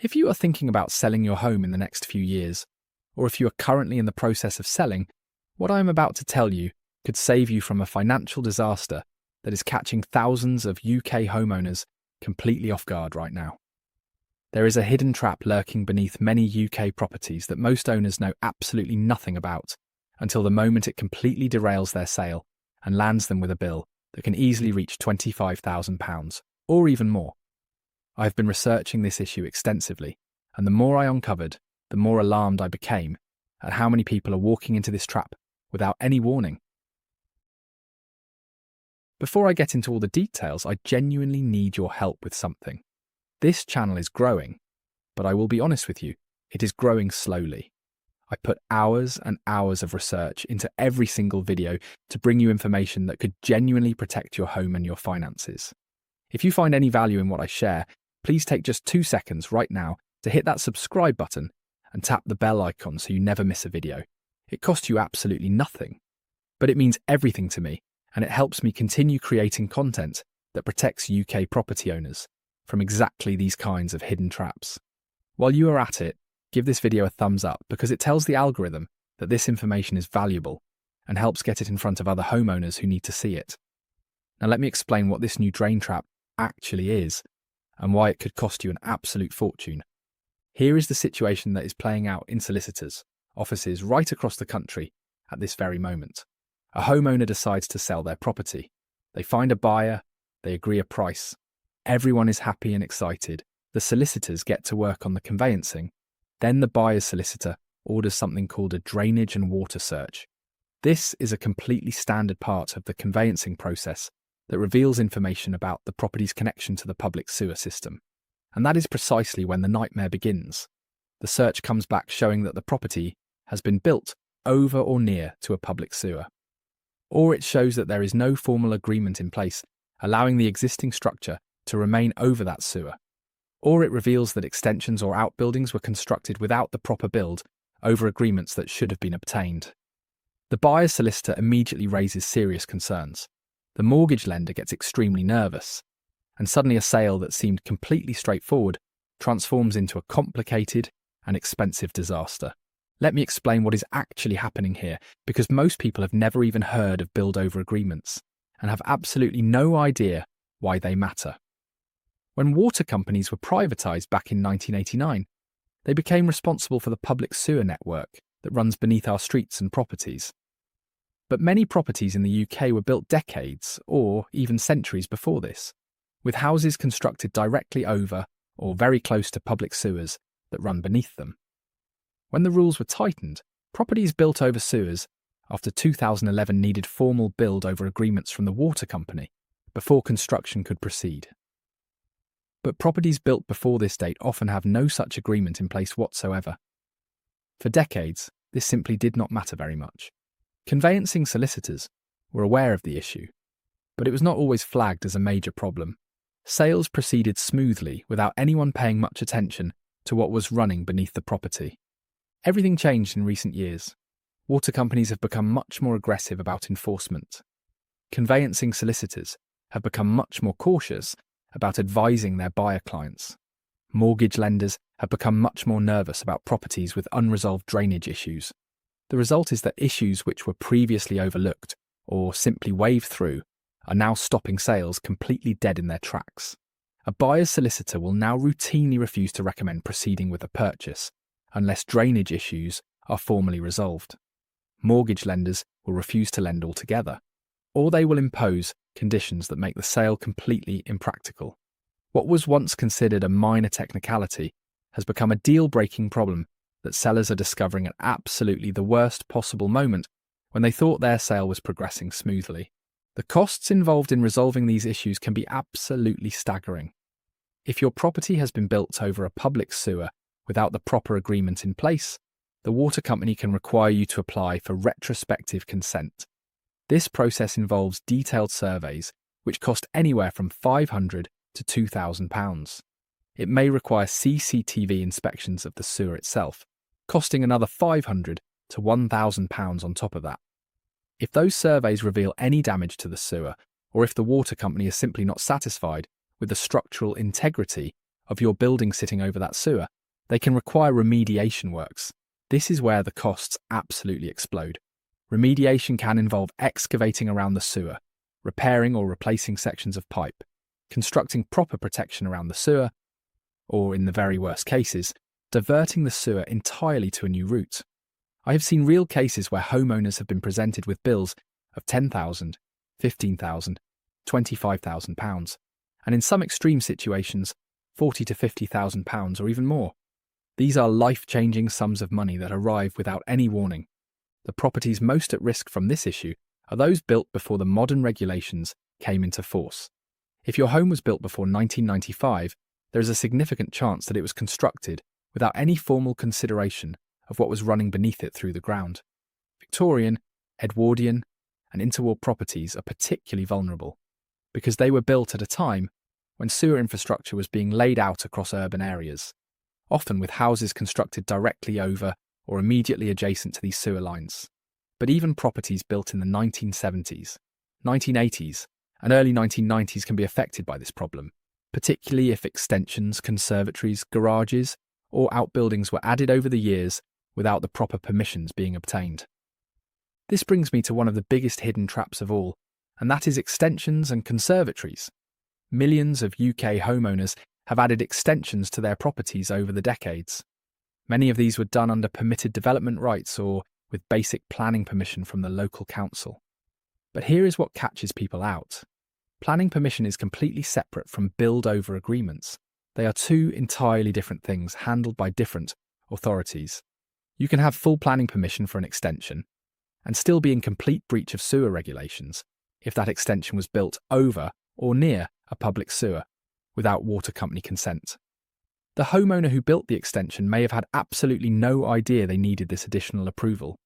If you are thinking about selling your home in the next few years, or if you are currently in the process of selling, what I am about to tell you could save you from a financial disaster that is catching thousands of UK homeowners completely off guard right now. There is a hidden trap lurking beneath many UK properties that most owners know absolutely nothing about until the moment it completely derails their sale and lands them with a bill that can easily reach £25,000 or even more. I have been researching this issue extensively, and the more I uncovered, the more alarmed I became at how many people are walking into this trap without any warning. Before I get into all the details, I genuinely need your help with something. This channel is growing, but I will be honest with you, it is growing slowly. I put hours and hours of research into every single video to bring you information that could genuinely protect your home and your finances. If you find any value in what I share, please take just 2 seconds right now to hit that subscribe button and tap the bell icon so you never miss a video. It costs you absolutely nothing, but it means everything to me, and it helps me continue creating content that protects UK property owners from exactly these kinds of hidden traps. While you are at it, give this video a thumbs up because it tells the algorithm that this information is valuable and helps get it in front of other homeowners who need to see it. Now let me explain what this new drain trap actually is and why it could cost you an absolute fortune. Here is the situation that is playing out in solicitors' offices right across the country at this very moment. A homeowner decides to sell their property. They find a buyer, they agree a price. Everyone is happy and excited. The solicitors get to work on the conveyancing. Then the buyer's solicitor orders something called a drainage and water search. This is a completely standard part of the conveyancing process that reveals information about the property's connection to the public sewer system. And that is precisely when the nightmare begins. The search comes back showing that the property has been built over or near to a public sewer. Or it shows that there is no formal agreement in place allowing the existing structure to remain over that sewer. Or it reveals that extensions or outbuildings were constructed without the proper build over agreements that should have been obtained. The buyer's solicitor immediately raises serious concerns. The mortgage lender gets extremely nervous, and suddenly a sale that seemed completely straightforward transforms into a complicated and expensive disaster. Let me explain what is actually happening here, because most people have never even heard of build-over agreements and have absolutely no idea why they matter. When water companies were privatised back in 1989, they became responsible for the public sewer network that runs beneath our streets and properties. But many properties in the UK were built decades or even centuries before this, with houses constructed directly over or very close to public sewers that run beneath them. When the rules were tightened, properties built over sewers after 2011 needed formal build-over agreements from the water company before construction could proceed. But properties built before this date often have no such agreement in place whatsoever. For decades, this simply did not matter very much. Conveyancing solicitors were aware of the issue, but it was not always flagged as a major problem. Sales proceeded smoothly without anyone paying much attention to what was running beneath the property. Everything changed in recent years. Water companies have become much more aggressive about enforcement. Conveyancing solicitors have become much more cautious about advising their buyer clients. Mortgage lenders have become much more nervous about properties with unresolved drainage issues. The result is that issues which were previously overlooked or simply waved through are now stopping sales completely dead in their tracks. A buyer's solicitor will now routinely refuse to recommend proceeding with a purchase unless drainage issues are formally resolved. Mortgage lenders will refuse to lend altogether, or they will impose conditions that make the sale completely impractical. What was once considered a minor technicality has become a deal-breaking problem that sellers are discovering at absolutely the worst possible moment when they thought their sale was progressing smoothly. The costs involved in resolving these issues can be absolutely staggering. If your property has been built over a public sewer without the proper agreement in place, the water company can require you to apply for retrospective consent. This process involves detailed surveys, which cost anywhere from £500 to £2,000. It may require CCTV inspections of the sewer itself, costing another £500 to £1,000 on top of that. If those surveys reveal any damage to the sewer, or if the water company is simply not satisfied with the structural integrity of your building sitting over that sewer, they can require remediation works. This is where the costs absolutely explode. Remediation can involve excavating around the sewer, repairing or replacing sections of pipe, constructing proper protection around the sewer, or in the very worst cases, diverting the sewer entirely to a new route. I have seen real cases where homeowners have been presented with bills of £10,000, £15,000, £25,000, and in some extreme situations, £40,000 to £50,000 or even more. These are life-changing sums of money that arrive without any warning. The properties most at risk from this issue are those built before the modern regulations came into force. If your home was built before 1995, there is a significant chance that it was constructed without any formal consideration of what was running beneath it through the ground. Victorian, Edwardian, and interwar properties are particularly vulnerable because they were built at a time when sewer infrastructure was being laid out across urban areas, often with houses constructed directly over or immediately adjacent to these sewer lines. But even properties built in the 1970s, 1980s, and early 1990s can be affected by this problem, particularly if extensions, conservatories, garages, or outbuildings were added over the years without the proper permissions being obtained. This brings me to one of the biggest hidden traps of all, and that is extensions and conservatories. Millions of UK homeowners have added extensions to their properties over the decades. Many of these were done under permitted development rights or with basic planning permission from the local council. But here is what catches people out. Planning permission is completely separate from build-over agreements. They are two entirely different things handled by different authorities. You can have full planning permission for an extension and still be in complete breach of sewer regulations if that extension was built over or near a public sewer without water company consent. The homeowner who built the extension may have had absolutely no idea they needed this additional approval.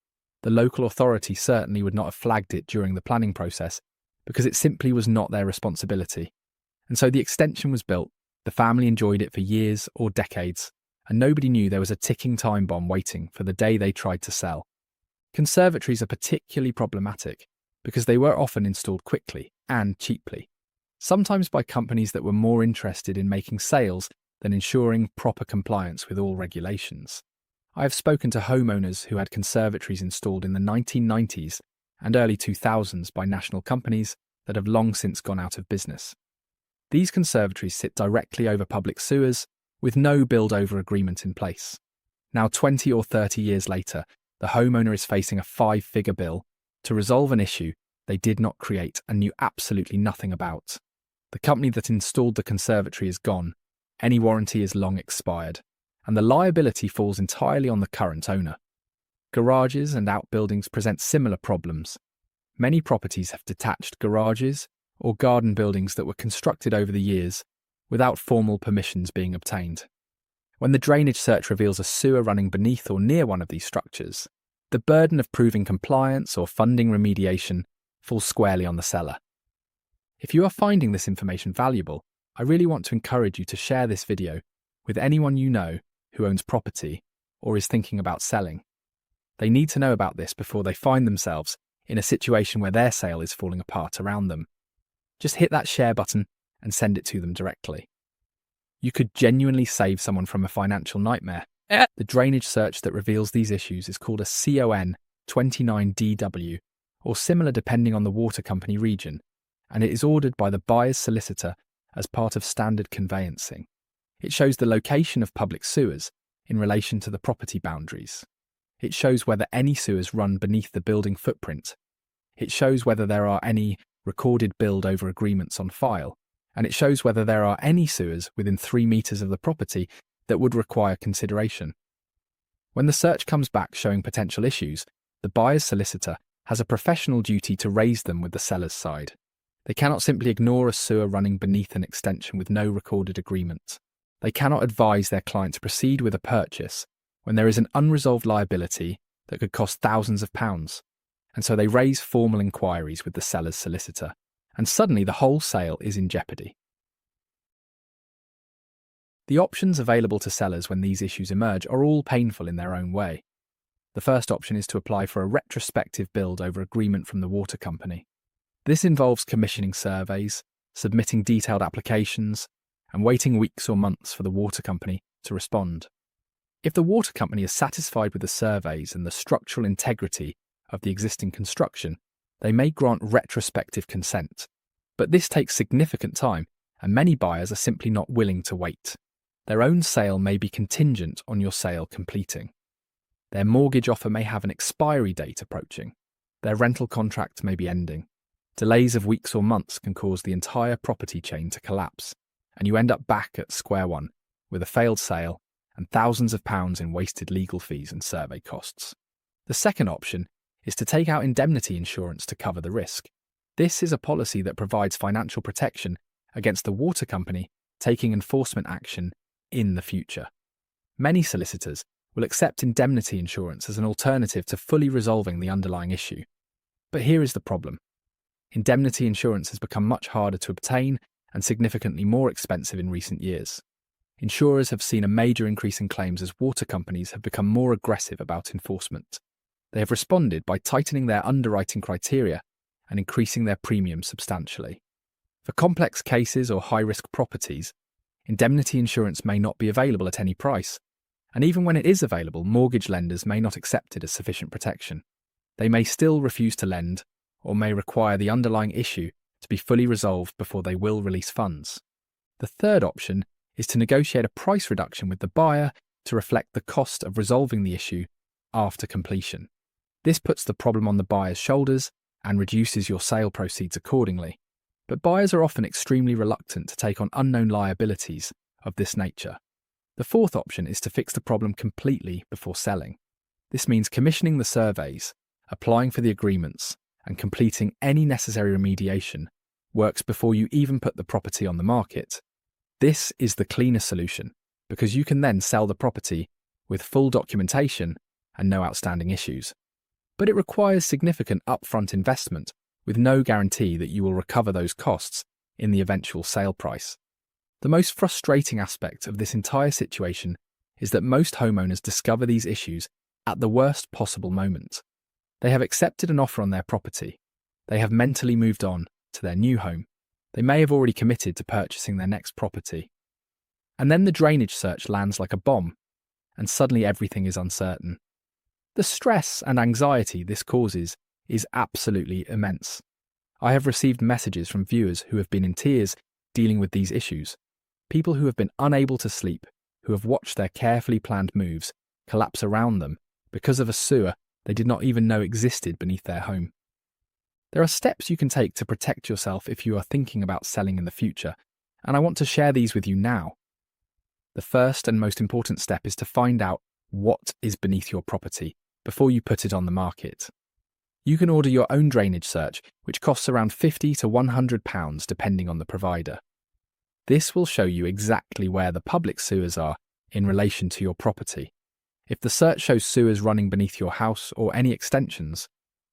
The local authority certainly would not have flagged it during the planning process because it simply was not their responsibility. And so the extension was built, the family enjoyed it for years or decades, and nobody knew there was a ticking time bomb waiting for the day they tried to sell. Conservatories are particularly problematic because they were often installed quickly and cheaply, sometimes by companies that were more interested in making sales than ensuring proper compliance with all regulations. I have spoken to homeowners who had conservatories installed in the 1990s and early 2000s by national companies that have long since gone out of business. These conservatories sit directly over public sewers with no build-over agreement in place. Now 20 or 30 years later, the homeowner is facing a 5-figure bill to resolve an issue they did not create and knew absolutely nothing about. The company that installed the conservatory is gone, any warranty is long expired, and the liability falls entirely on the current owner. Garages and outbuildings present similar problems. Many properties have detached garages or garden buildings that were constructed over the years without formal permissions being obtained. When the drainage search reveals a sewer running beneath or near one of these structures, the burden of proving compliance or funding remediation falls squarely on the seller. If you are finding this information valuable, I really want to encourage you to share this video with anyone you know who owns property or is thinking about selling. They need to know about this before they find themselves in a situation where their sale is falling apart around them. Just hit that share button and send it to them directly. You could genuinely save someone from a financial nightmare. The drainage search that reveals these issues is called a CON 29DW, or similar depending on the water company region, and it is ordered by the buyer's solicitor as part of standard conveyancing. It shows the location of public sewers in relation to the property boundaries. It shows whether any sewers run beneath the building footprint. It shows whether there are any recorded build-over agreements on file, and it shows whether there are any sewers within 3 meters of the property that would require consideration. When the search comes back showing potential issues, the buyer's solicitor has a professional duty to raise them with the seller's side. They cannot simply ignore a sewer running beneath an extension with no recorded agreement. They cannot advise their client to proceed with a purchase when there is an unresolved liability that could cost thousands of pounds, and so they raise formal inquiries with the seller's solicitor, and suddenly the whole sale is in jeopardy. The options available to sellers when these issues emerge are all painful in their own way. The first option is to apply for a retrospective build-over agreement from the water company. This involves commissioning surveys, submitting detailed applications, and waiting weeks or months for the water company to respond. If the water company is satisfied with the surveys and the structural integrity of the existing construction, they may grant retrospective consent. But this takes significant time, and many buyers are simply not willing to wait. Their own sale may be contingent on your sale completing. Their mortgage offer may have an expiry date approaching. Their rental contract may be ending. Delays of weeks or months can cause the entire property chain to collapse, and you end up back at square one with a failed sale and thousands of pounds in wasted legal fees and survey costs. The second option is to take out indemnity insurance to cover the risk. This is a policy that provides financial protection against the water company taking enforcement action in the future. Many solicitors will accept indemnity insurance as an alternative to fully resolving the underlying issue. But here is the problem. Indemnity insurance has become much harder to obtain and significantly more expensive in recent years. Insurers have seen a major increase in claims as water companies have become more aggressive about enforcement. They have responded by tightening their underwriting criteria and increasing their premiums substantially. For complex cases or high-risk properties, indemnity insurance may not be available at any price, and even when it is available, mortgage lenders may not accept it as sufficient protection. They may still refuse to lend, or may require the underlying issue to be fully resolved before they will release funds. The third option is to negotiate a price reduction with the buyer to reflect the cost of resolving the issue after completion. This puts the problem on the buyer's shoulders and reduces your sale proceeds accordingly. But buyers are often extremely reluctant to take on unknown liabilities of this nature. The fourth option is to fix the problem completely before selling. This means commissioning the surveys, applying for the agreements, and completing any necessary remediation works before you even put the property on the market. This is the cleaner solution because you can then sell the property with full documentation and no outstanding issues. But it requires significant upfront investment with no guarantee that you will recover those costs in the eventual sale price. The most frustrating aspect of this entire situation is that most homeowners discover these issues at the worst possible moment. They have accepted an offer on their property. They have mentally moved on to their new home. They may have already committed to purchasing their next property. And then the drainage search lands like a bomb, and suddenly everything is uncertain. The stress and anxiety this causes is absolutely immense. I have received messages from viewers who have been in tears dealing with these issues. People who have been unable to sleep, who have watched their carefully planned moves collapse around them because of a sewer they did not even know existed beneath their home. There are steps you can take to protect yourself if you are thinking about selling in the future, and I want to share these with you now. The first and most important step is to find out what is beneath your property before you put it on the market. You can order your own drainage search, which costs around £50 to £100 depending on the provider. This will show you exactly where the public sewers are in relation to your property. If the search shows sewers running beneath your house or any extensions,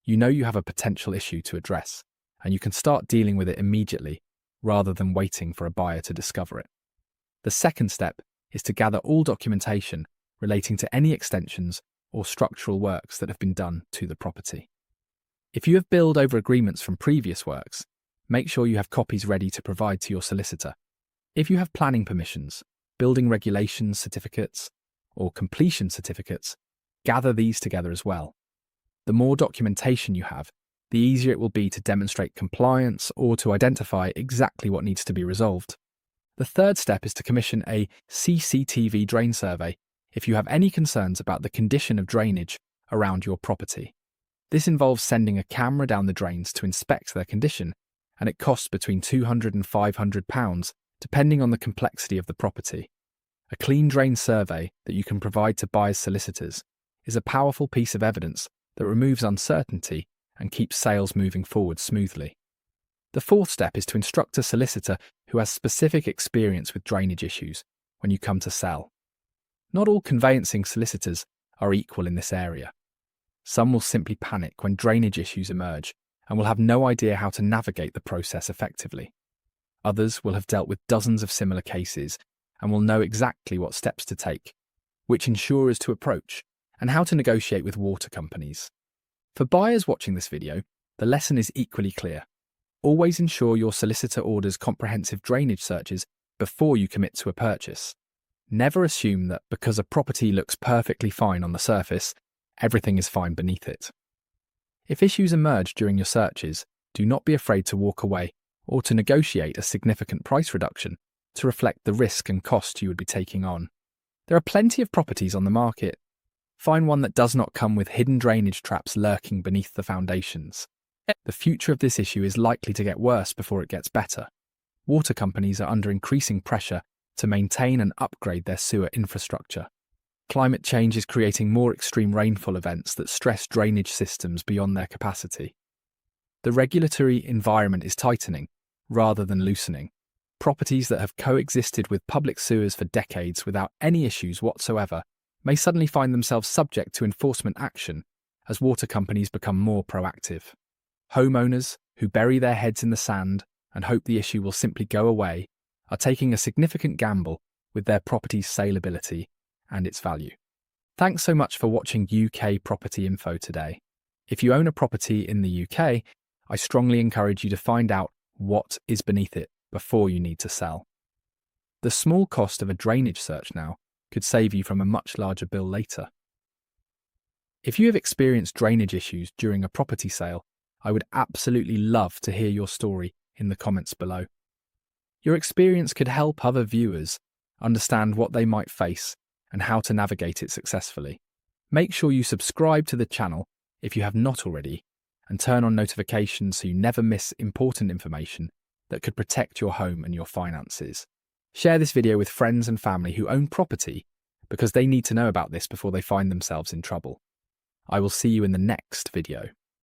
you know you have a potential issue to address, and you can start dealing with it immediately rather than waiting for a buyer to discover it. The second step is to gather all documentation relating to any extensions or structural works that have been done to the property. If you have billed over agreements from previous works, make sure you have copies ready to provide to your solicitor. If you have planning permissions, building regulations certificates, or completion certificates, gather these together as well. The more documentation you have, the easier it will be to demonstrate compliance or to identify exactly what needs to be resolved. The third step is to commission a CCTV drain survey if you have any concerns about the condition of drainage around your property. This involves sending a camera down the drains to inspect their condition, and it costs between £200 and £500 depending on the complexity of the property. A clean drain survey that you can provide to buyers' solicitors is a powerful piece of evidence that removes uncertainty and keeps sales moving forward smoothly. The fourth step is to instruct a solicitor who has specific experience with drainage issues when you come to sell. Not all conveyancing solicitors are equal in this area. Some will simply panic when drainage issues emerge and will have no idea how to navigate the process effectively. Others will have dealt with dozens of similar cases and will know exactly what steps to take, which insurers to approach, and how to negotiate with water companies. For buyers watching this video, the lesson is equally clear. Always ensure your solicitor orders comprehensive drainage searches before you commit to a purchase. Never assume that because a property looks perfectly fine on the surface, everything is fine beneath it. If issues emerge during your searches, do not be afraid to walk away or to negotiate a significant price reduction to reflect the risk and cost you would be taking on. There are plenty of properties on the market. Find one that does not come with hidden drainage traps lurking beneath the foundations. The future of this issue is likely to get worse before it gets better. Water companies are under increasing pressure to maintain and upgrade their sewer infrastructure. Climate change is creating more extreme rainfall events that stress drainage systems beyond their capacity. The regulatory environment is tightening rather than loosening. Properties that have coexisted with public sewers for decades without any issues whatsoever may suddenly find themselves subject to enforcement action as water companies become more proactive. Homeowners who bury their heads in the sand and hope the issue will simply go away are taking a significant gamble with their property's saleability and its value. Thanks so much for watching UK Property Info today. If you own a property in the UK, I strongly encourage you to find out what is beneath it before you need to sell. The small cost of a drainage search now could save you from a much larger bill later. If you have experienced drainage issues during a property sale, I would absolutely love to hear your story in the comments below. Your experience could help other viewers understand what they might face and how to navigate it successfully. Make sure you subscribe to the channel if you have not already, and turn on notifications so you never miss important information that could protect your home and your finances. Share this video with friends and family who own property because they need to know about this before they find themselves in trouble. I will see you in the next video.